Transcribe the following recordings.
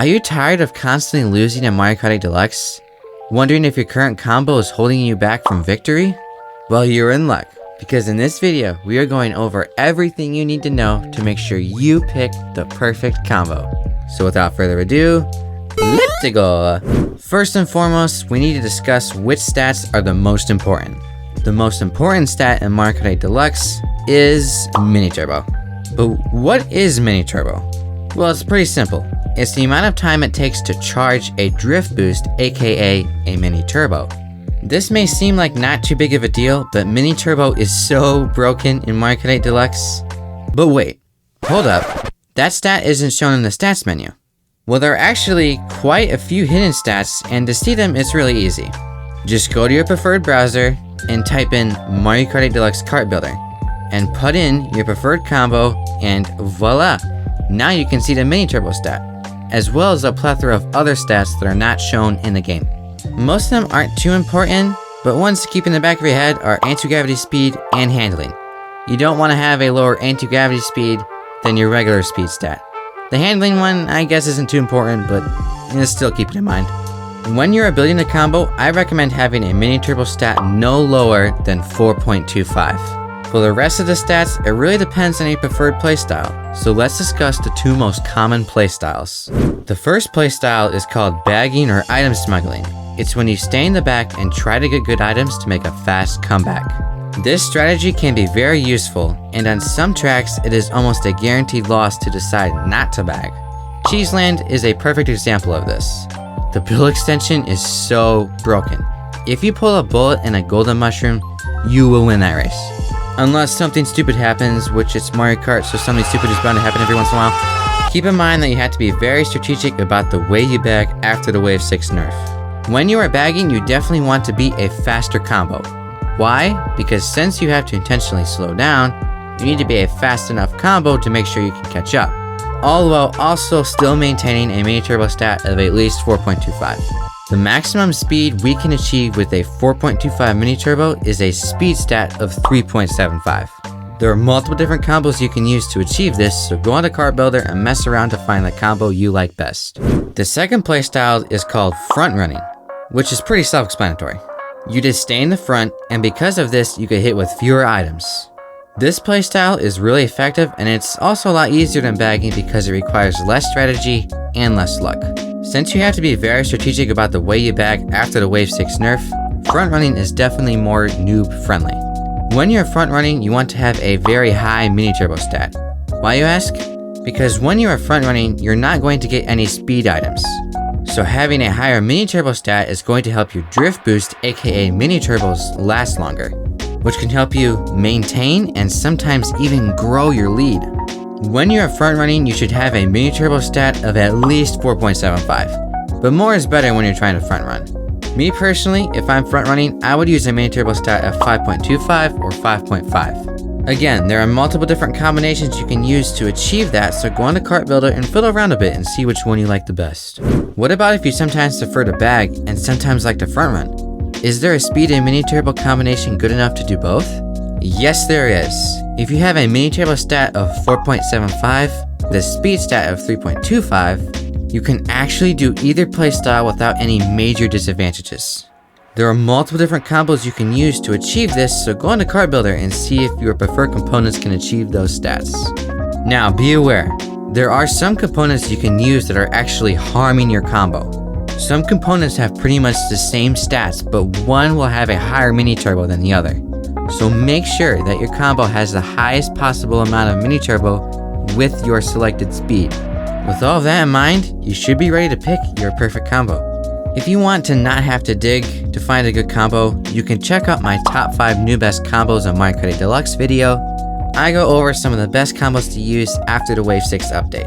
Are you tired of constantly losing in Mario Kart Deluxe? Wondering if your current combo is holding you back from victory? Well, you're in luck, because in this video, we are going over everything you need to know to make sure you pick the perfect combo. So without further ado, let's go! First and foremost, we need to discuss which stats are the most important. The most important stat in Mario Kart Deluxe is Mini Turbo. But what is Mini Turbo? Well, it's pretty simple. It's the amount of time it takes to charge a drift boost, aka a Mini Turbo. This may seem like not too big of a deal, but Mini Turbo is so broken in Mario Kart Deluxe. But wait, hold up, that stat isn't shown in the stats menu. Well, there are actually quite a few hidden stats, and to see them it's really easy. Just go to your preferred browser and type in Mario Kart Deluxe Kart Builder, and put in your preferred combo, and voila! Now you can see the Mini Turbo stat, as well as a plethora of other stats that are not shown in the game. Most of them aren't too important, but ones to keep in the back of your head are anti-gravity speed and handling. You don't want to have a lower anti-gravity speed than your regular speed stat. The handling one, I guess, isn't too important, but still keep it in mind. When you're building a combo, I recommend having a Mini Turbo stat no lower than 4.25. For the rest of the stats, it really depends on your preferred playstyle, so let's discuss the two most common playstyles. The first playstyle is called bagging or item smuggling. It's when you stay in the back and try to get good items to make a fast comeback. This strategy can be very useful, and on some tracks it is almost a guaranteed loss to decide not to bag. Cheeseland is a perfect example of this. The build extension is so broken. If you pull a bullet and a golden mushroom, you will win that race. Unless something stupid happens, which it's Mario Kart, so something stupid is bound to happen every once in a while. Keep in mind that you have to be very strategic about the way you bag after the Wave 6 nerf. When you are bagging, you definitely want to be a faster combo. Why? Because since you have to intentionally slow down, you need to be a fast enough combo to make sure you can catch up, all while also still maintaining a Mini Turbo stat of at least 4.25. The maximum speed we can achieve with a 4.25 Mini Turbo is a speed stat of 3.75. There are multiple different combos you can use to achieve this, so go on to Kart Builder and mess around to find the combo you like best. The second playstyle is called Frontrunning, which is pretty self-explanatory. You just stay in the front, and because of this, you get hit with fewer items. This playstyle is really effective, and it's also a lot easier than bagging because it requires less strategy and less luck. Since you have to be very strategic about the way you bag after the Wave 6 nerf, front running is definitely more noob friendly. When you're front running, you want to have a very high Mini Turbo stat. Why, you ask? Because when you are front running, you're not going to get any speed items. So having a higher Mini Turbo stat is going to help your drift boost, aka Mini Turbos, last longer, which can help you maintain and sometimes even grow your lead. When you're front running, you should have a Mini Turbo stat of at least 4.75, but more is better when you're trying to front run. Me personally, if I'm front running, I would use a Mini Turbo stat of 5.25 or 5.5. Again, there are multiple different combinations you can use to achieve that, so go on to Kart Builder and fiddle around a bit and see which one you like the best. What about if you sometimes prefer to bag and sometimes like to front run? Is there a speed and Mini Turbo combination good enough to do both? Yes, there is. If you have a Mini Turbo stat of 4.75, the speed stat of 3.25, you can actually do either playstyle without any major disadvantages. There are multiple different combos you can use to achieve this, so go on to Kart Builder and see if your preferred components can achieve those stats. Now, be aware, there are some components you can use that are actually harming your combo. Some components have pretty much the same stats, but one will have a higher Mini Turbo than the other. So make sure that your combo has the highest possible amount of Mini Turbo with your selected speed. With all of that in mind, you should be ready to pick your perfect combo. If you want to not have to dig to find a good combo, you can check out my top 5 new best combos on Mario Kart Deluxe video. I go over some of the best combos to use after the Wave 6 update.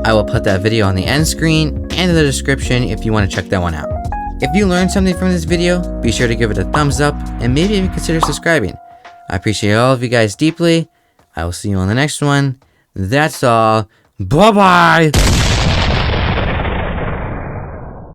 I will put that video on the end screen and in the description if you want to check that one out. If you learned something from this video, be sure to give it a thumbs up and maybe even consider subscribing. I appreciate all of you guys deeply. I will see you on the next one. That's all. Bye-bye!